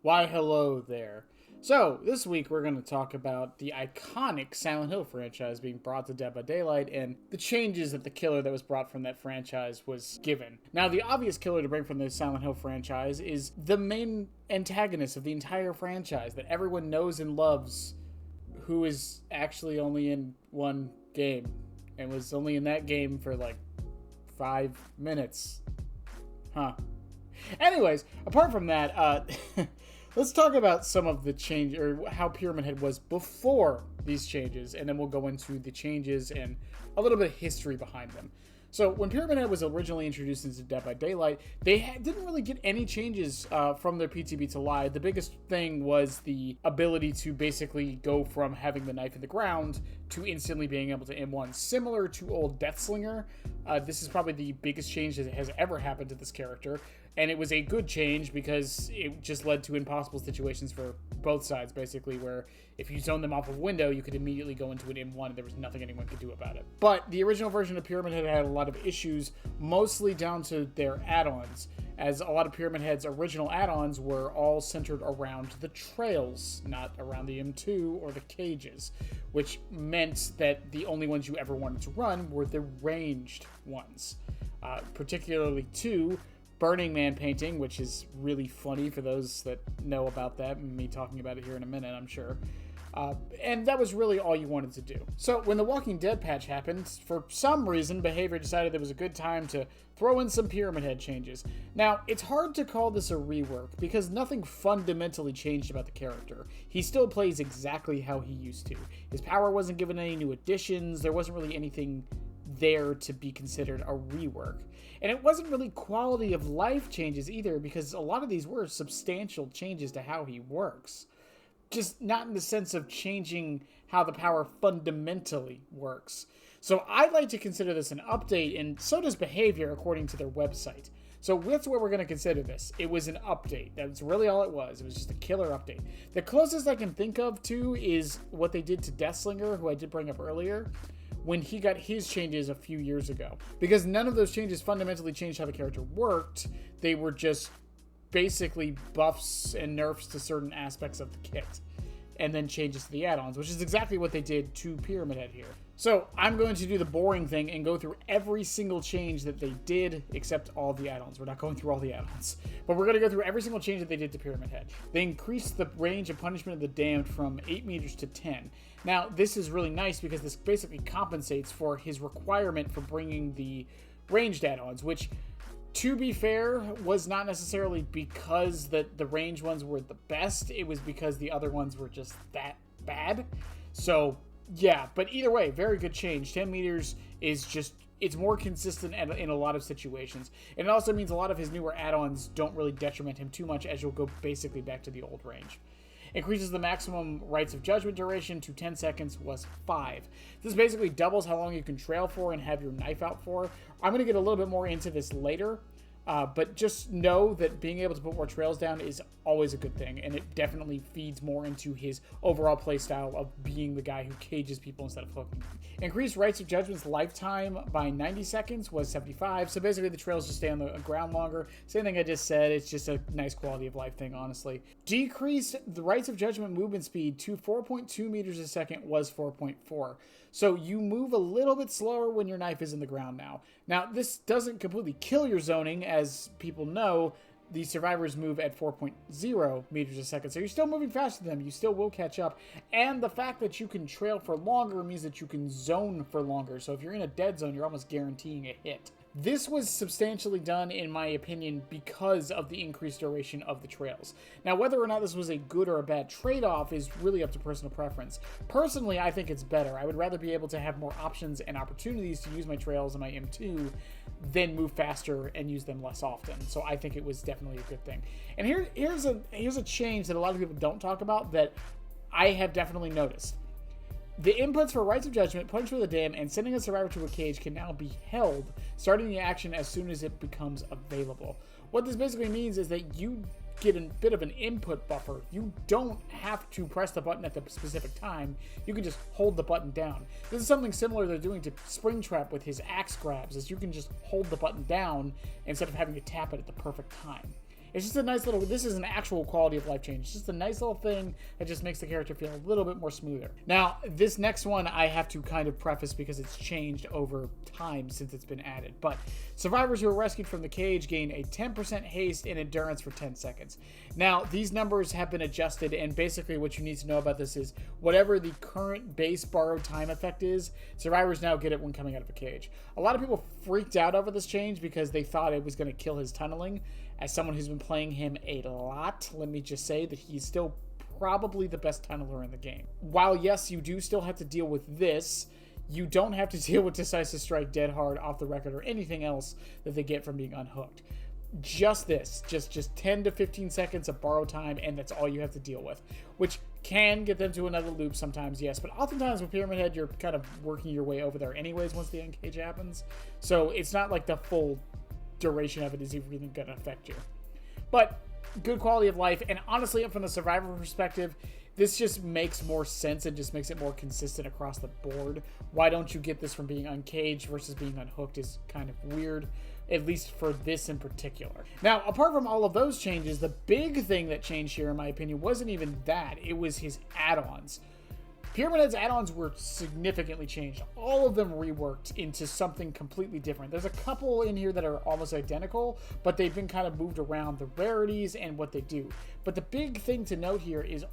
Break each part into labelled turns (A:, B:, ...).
A: Why, hello there. So, this week we're going to talk about the iconic Silent Hill franchise being brought to Dead by Daylight and the changes that the killer that was brought from that franchise was given. Now, the obvious killer to bring from the Silent Hill franchise is the main antagonist of the entire franchise that everyone knows and loves, who is actually only in one game and was only in that game for like 5 minutes. Huh. Anyways, apart from that, let's talk about some of the change, or how Pyramid Head was before these changes, and then we'll go into the changes and a little bit of history behind them. So when Pyramid Head was originally introduced into Dead by Daylight, they didn't really get any changes from their PTB to live. The biggest thing was the ability to basically go from having the knife in the ground to instantly being able to M1, similar to old Deathslinger. This is probably the biggest change that has ever happened to this character, and it was a good change because it just led to impossible situations for both sides, basically, where if you zone them off of a window, you could immediately go into an M1 and there was nothing anyone could do about it. But the original version of Pyramid Head had a lot of issues, mostly down to their add-ons, as a lot of Pyramid Head's original add-ons were all centered around the trails, not around the M2 or the cages, which meant that the only ones you ever wanted to run were the ranged ones. Particularly two, Burning Man painting, which is really funny for those that know about that, and me talking about it here in a minute, I'm sure. And that was really all you wanted to do. So when the Walking Dead patch happened, for some reason, Behavior decided it was a good time to throw in some Pyramid Head changes. Now, it's hard to call this a rework, because nothing fundamentally changed about the character. He still plays exactly how he used to. His power wasn't given any new additions, there wasn't really anything there to be considered a rework. And it wasn't really quality of life changes either, because a lot of these were substantial changes to how he works. Just not in the sense of changing how the power fundamentally works. So I'd like to consider this an update, and so does Behavior according to their website. So that's what we're going to consider this. It was an update. That's really all it was. It was just a killer update. The closest I can think of, too, is what they did to Deathslinger, who I did bring up earlier, when he got his changes a few years ago. Because none of those changes fundamentally changed how the character worked. They were just basically buffs and nerfs to certain aspects of the kit, and then changes to the add-ons, which is exactly what they did to Pyramid Head here. So I'm going to do the boring thing and go through every single change that they did, except all the add-ons. We're not going through all the add-ons, but we're going to go through every single change that they did to Pyramid Head. They increased the range of punishment of the damned from 8 meters to 10. Now, this is really nice because this basically compensates for his requirement for bringing the ranged add-ons, which, to be fair, was not necessarily because the range ones were the best. It was because the other ones were just that bad. So, yeah, but either way, very good change. 10 meters is just, it's more consistent in a lot of situations. And it also means a lot of his newer add-ons don't really detriment him too much, as you'll go basically back to the old range. Increases the maximum rights of judgment duration to 10 seconds was 5. This basically doubles how long you can trail for and have your knife out for. I'm going to get a little bit more into this later, but just know that being able to put more trails down is always a good thing, and it definitely feeds more into his overall playstyle of being the guy who cages people instead of hooking them. Increased rights of judgment's lifetime by 90 seconds was 75, so basically the trails just stay on the ground longer. Same thing I just said, it's just a nice quality of life thing, honestly. Decreased the rights of judgment movement speed to 4.2 meters a second was 4.4. So you move a little bit slower when your knife is in the ground now. Now, this doesn't completely kill your zoning. As people know, the survivors move at 4.0 meters a second. So you're still moving faster than them. You still will catch up. And the fact that you can trail for longer means that you can zone for longer. So if you're in a dead zone, you're almost guaranteeing a hit. This was substantially done, in my opinion, because of the increased duration of the trails. Now, whether or not this was a good or a bad trade-off is really up to personal preference. Personally, I think it's better. I would rather be able to have more options and opportunities to use my trails in my M2 than move faster and use them less often. So I think it was definitely a good thing. And here's a change that a lot of people don't talk about that I have definitely noticed. The inputs for Rights of Judgment, Punishment of the Damned, and sending a survivor to a cage can now be held, starting the action as soon as it becomes available. What this basically means is that you get a bit of an input buffer. You don't have to press the button at the specific time. You can just hold the button down. This is something similar they're doing to Springtrap with his axe grabs, is you can just hold the button down instead of having to tap it at the perfect time. It's just a nice little, this is an actual quality of life change. It's just a nice little thing that just makes the character feel a little bit more smoother. Now, this next one I have to kind of preface because it's changed over time since it's been added. But survivors who are rescued from the cage gain a 10% haste and endurance for 10 seconds. Now, these numbers have been adjusted, and basically what you need to know about this is whatever the current base borrowed time effect is, survivors now get it when coming out of a cage. A lot of people freaked out over this change because they thought it was going to kill his tunneling. As someone who's been playing him a lot, let me just say that he's still probably the best tunneler in the game. While yes, you do still have to deal with this, you don't have to deal with Decisive Strike, Dead Hard, Off the Record, or anything else that they get from being unhooked. Just this, just 10 to 15 seconds of borrow time, and that's all you have to deal with, which can get them to another loop sometimes, yes, but oftentimes with Pyramid Head, you're kind of working your way over there anyways once the uncage happens, so it's not like the full duration of it is even going to affect you. But good quality of life, and honestly, from the survivor perspective, this just makes more sense and just makes it more consistent across the board. Why don't you get this from being uncaged versus being unhooked is kind of weird, at least for this in particular. Now, apart from all of those changes, the big thing that changed here, in my opinion, wasn't even that. It was his add-ons. Pyramid Head's add-ons were significantly changed. All of them reworked into something completely different. There's a couple in here that are almost identical, but they've been kind of moved around, the rarities and what they do. But the big thing to note here is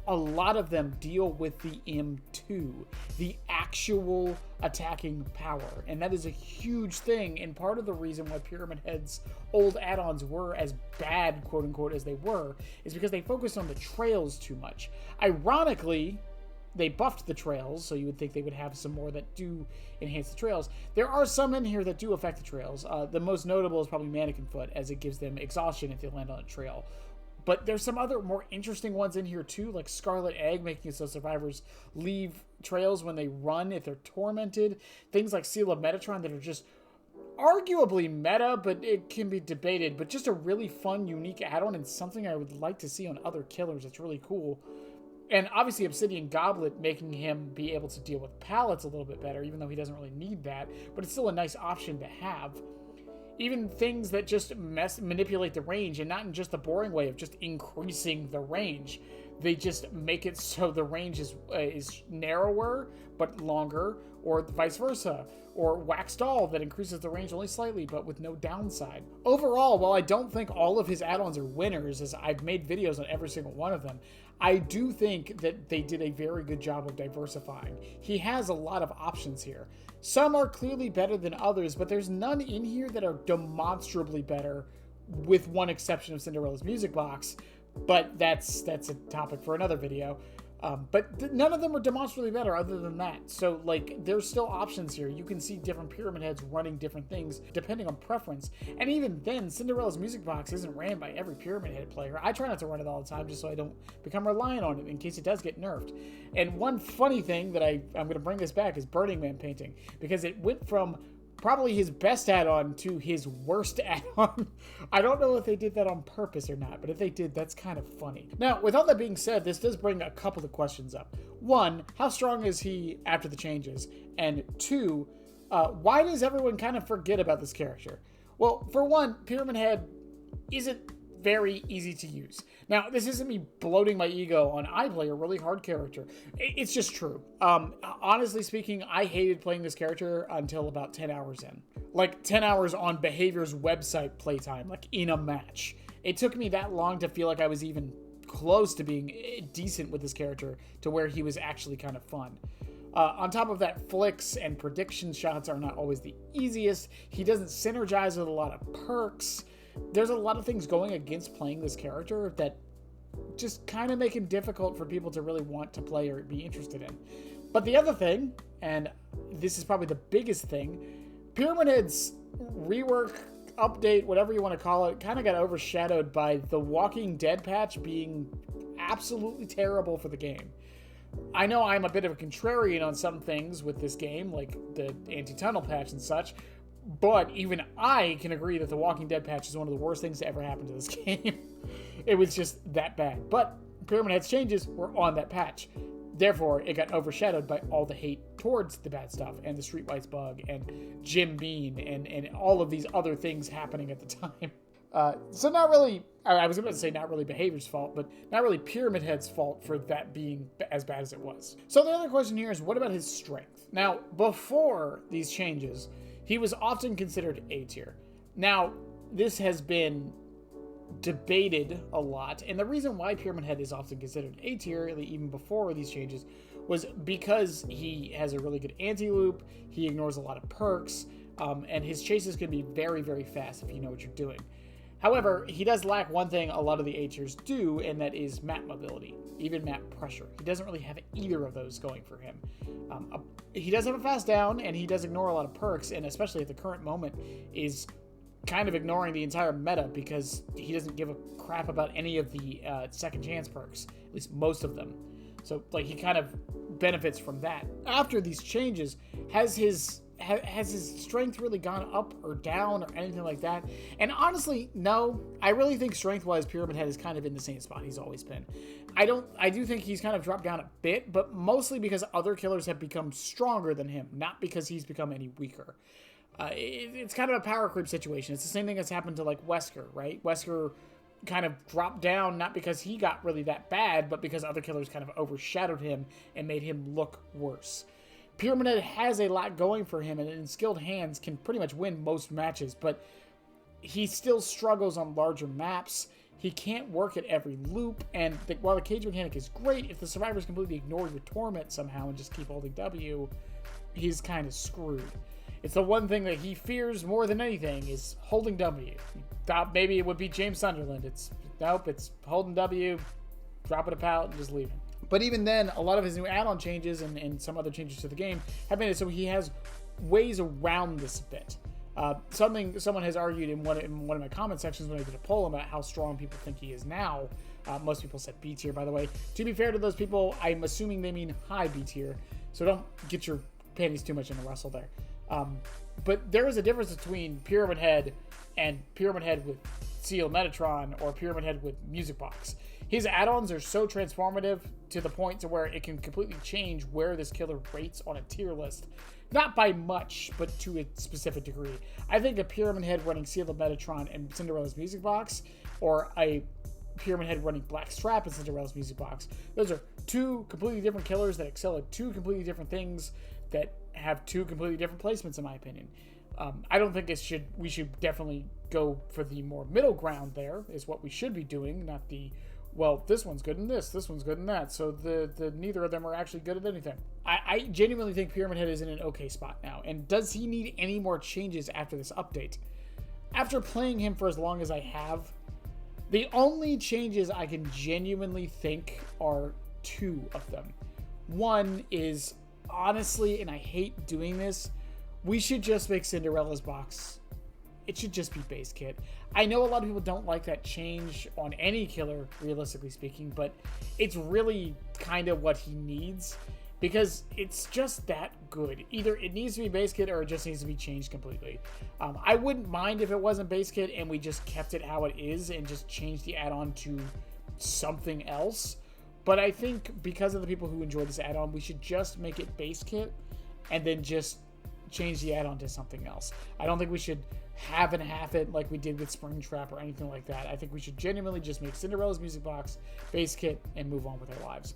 A: a lot of them deal with the M2, the actual attacking power. And that is a huge thing, and part of the reason why Pyramid Head's old add-ons were as bad, quote-unquote, as they were, is because they focused on the trails too much. Ironically, they buffed the trails, so you would think they would have some more that do enhance the trails. There are some in here that do affect the trails. The most notable is probably Mannequin Foot, as it gives them exhaustion if they land on a trail. But there's some other more interesting ones in here too, like Scarlet Egg, making it so survivors leave trails when they run if they're tormented. Things like Seal of Metatron that are just arguably meta, but it can be debated. But just a really fun, unique add-on, and something I would like to see on other killers. It's really cool. And obviously Obsidian Goblet, making him be able to deal with pallets a little bit better, even though he doesn't really need that. But it's still a nice option to have. Even things that just manipulate the range, and not in just the boring way of just increasing the range. They just make it so the range is narrower but longer, or vice versa. Or Wax Doll that increases the range only slightly but with no downside. Overall, while I don't think all of his add-ons are winners, as I've made videos on every single one of them, I do think that they did a very good job of diversifying. He has a lot of options here. Some are clearly better than others, but there's none in here that are demonstrably better, with one exception of Cinderella's Music Box, but that's a topic for another video. But none of them are demonstrably better other than that. So, like, there's still options here. You can see different Pyramid Heads running different things depending on preference. And even then, Cinderella's Music Box isn't ran by every Pyramid Head player. I try not to run it all the time just so I don't become reliant on it in case it does get nerfed. And one funny thing that I'm going to bring this back is Burning Man painting, because it went from probably his best add-on to his worst add-on. I don't know if they did that on purpose or not, but if they did, that's kind of funny. Now, with all that being said, this does bring a couple of questions up. One, how strong is he after the changes? And two, why does everyone kind of forget about this character? Well, for one, Pyramid Head isn't very easy to use. Now, this isn't me bloating my ego on I play a really hard character. It's just true. Honestly speaking, I hated playing this character until about 10 hours in. Like 10 hours on Behavior's website playtime, like in a match. It took me that long to feel like I was even close to being decent with this character to where he was actually kind of fun. On top of that, flicks and prediction shots are not always the easiest. He doesn't synergize with a lot of perks. There's a lot of things going against playing this character that just kind of make him difficult for people to really want to play or be interested in. But the other thing, and this is probably the biggest thing, Pyramid Head's rework, update, whatever you want to call it, kind of got overshadowed by the Walking Dead patch being absolutely terrible for the game. I know I'm a bit of a contrarian on some things with this game, like the anti-tunnel patch and such, but even I can agree that the Walking Dead patch is one of the worst things to ever happen to this game. It was just that bad. But Pyramid Head's changes were on that patch. Therefore, it got overshadowed by all the hate towards the bad stuff, and the Streetwise bug, and Jim Bean, and all of these other things happening at the time. So not really, I was about to say not really Behavior's fault, but not really Pyramid Head's fault for that being as bad as it was. So the other question here is, what about his strength? Now, before these changes, he was often considered A tier. Now, this has been debated a lot, and the reason why Pyramid Head is often considered A tier, even before these changes, was because he has a really good anti-loop, he ignores a lot of perks, and his chases can be very, very fast if you know what you're doing. However, he does lack one thing a lot of the A tiers do, and that is map mobility, even map pressure. He doesn't really have either of those going for him. He does have a fast down, and he does ignore a lot of perks, and especially at the current moment is kind of ignoring the entire meta because he doesn't give a crap about any of the second chance perks, at least most of them. So like he kind of benefits from that. After these changes, has his strength really gone up or down or anything like that? And honestly, no. I really think strength-wise, Pyramid Head is kind of in the same spot he's always been. I do think he's kind of dropped down a bit, but mostly because other killers have become stronger than him, not because he's become any weaker. It's kind of a power creep situation. It's the same thing that's happened to like Wesker, right? Wesker kind of dropped down not because he got really that bad, but because other killers kind of overshadowed him and made him look worse. Pyramid Head has a lot going for him, and in skilled hands can pretty much win most matches, but he still struggles on larger maps. He can't work at every loop, and while the cage mechanic is great, if the survivors completely ignore your torment somehow and just keep holding W, he's kind of screwed. It's the one thing that he fears more than anything is holding W. Thought maybe it would be James Sunderland. Nope, it's holding W, dropping a pallet, and just leaving. But even then, a lot of his new add-on changes and some other changes to the game have made it so he has ways around this a bit. Something someone has argued in one of my comment sections when I did a poll about how strong people think he is now. Most people said B tier, by the way. To be fair to those people, I'm assuming they mean high B tier, so don't get your panties too much in the rustle there. But there is a difference between Pyramid Head and Pyramid Head with Seal Metatron or Pyramid Head with Music Box. His add-ons are so transformative to the point to where it can completely change where this killer rates on a tier list. Not by much, but to a specific degree. I think a Pyramid Head running Seal of Metatron and Cinderella's Music Box, or a Pyramid Head running Black Strap and Cinderella's Music Box, those are two completely different killers that excel at two completely different things that have two completely different placements, in my opinion. I don't think we should definitely go for the more middle ground there, is what we should be doing, not the, well, this one's good in this one's good in that, so the neither of them are actually good at anything. I genuinely think Pyramid Head is in an okay spot now, and does he need any more changes after this update? After playing him for as long as I have, the only changes I can genuinely think are two of them. One is, honestly, and I hate doing this, we should just make Cinderella's box. It should just be base kit. I know a lot of people don't like that change on any killer, realistically speaking, but it's really kind of what he needs because it's just that good. Either it needs to be base kit or it just needs to be changed completely. I wouldn't mind if it wasn't base kit and we just kept it how it is and just changed the add-on to something else. But I think because of the people who enjoy this add-on, we should just make it base kit and then just change the add-on to something else. I don't think we should half and half it like we did with Springtrap or anything like that. I think we should genuinely just make Cinderella's Music Box base kit and move on with our lives.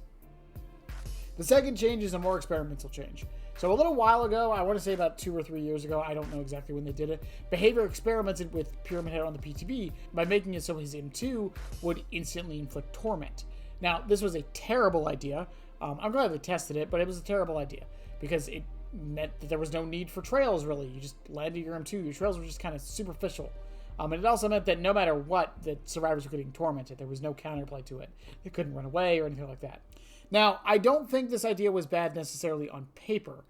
A: The second change is a more experimental change. So a little while ago, I want to say about 2 or 3 years ago, I don't know exactly when they did it, Behavior experimented with Pyramid Head on the PTB by making it so his M2 would instantly inflict torment. Now, this was a terrible idea. I'm glad they tested it, but it was a terrible idea because it meant that there was no need for trails, really. You just landed your M2. Your trails were just kind of superficial. And it also meant that no matter what, the survivors were getting tormented. There was no counterplay to it. They couldn't run away or anything like that. Now, I don't think this idea was bad necessarily on paper.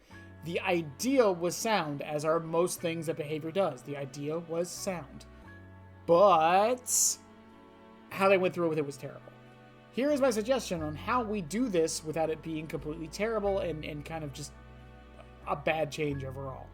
A: The idea was sound, as are most things that Behavior does. The idea was sound. But how they went through with it was terrible. Here is my suggestion on how we do this without it being completely terrible and kind of just a bad change overall.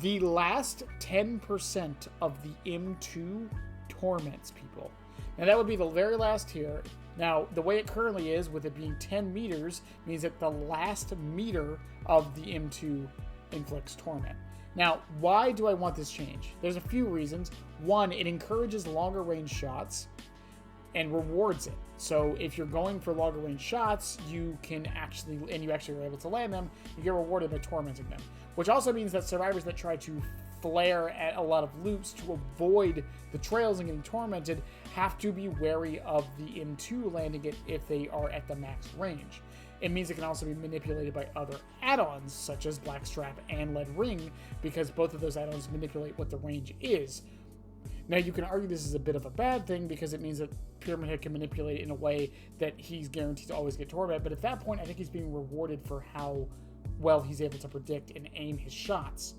A: The last 10% of the M2 torments people. Now that would be the very last tier. Now the way it currently is, with it being 10 meters, means that the last meter of the M2 inflicts torment. Now, why do I want this change? There's a few reasons. One, it encourages longer range shots and rewards it. So if you're going for longer range shots, you actually are able to land them, you get rewarded by tormenting them. Which also means that survivors that try to flare at a lot of loops to avoid the trails and getting tormented have to be wary of the M2 landing it if they are at the max range. It means it can also be manipulated by other add-ons such as Blackstrap and Lead Ring, because both of those add-ons manipulate what the range is. Now, you can argue this is a bit of a bad thing because it means that Pyramid Head can manipulate it in a way that he's guaranteed to always get tormented, but at that point I think he's being rewarded for how well he's able to predict and aim his shots.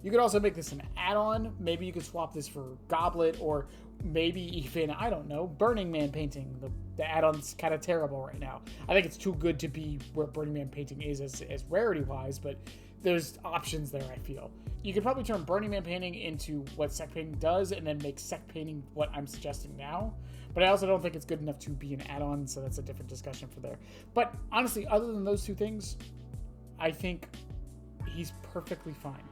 A: You could also make this an add-on. Maybe you could swap this for Goblet, or maybe even, I don't know, Burning Man Painting. The add-on's kind of terrible right now. I think it's too good to be where Burning Man Painting is as rarity-wise, but there's options there, I feel. You could probably turn Burning Man Painting into what Sect Painting does, and then make Sect Painting what I'm suggesting now. But I also don't think it's good enough to be an add-on, so that's a different discussion for there. But honestly, other than those two things, I think he's perfectly fine.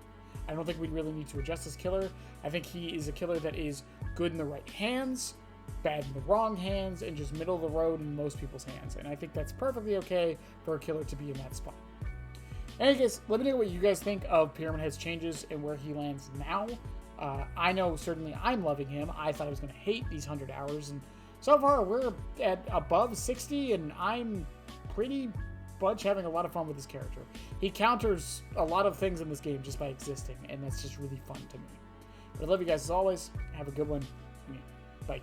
A: I don't think we really need to adjust this killer. I think he is a killer that is good in the right hands, bad in the wrong hands, and just middle of the road in most people's hands. And I think that's perfectly okay for a killer to be in that spot. In any case, let me know what you guys think of Pyramid Head's changes and where he lands now. I know certainly I'm loving him. I thought I was going to hate these 100 hours, and so far we're at above 60, and I'm pretty much having a lot of fun with this character. He counters a lot of things in this game just by existing, and that's just really fun to me. But I love you guys as always. Have a good one. Bye.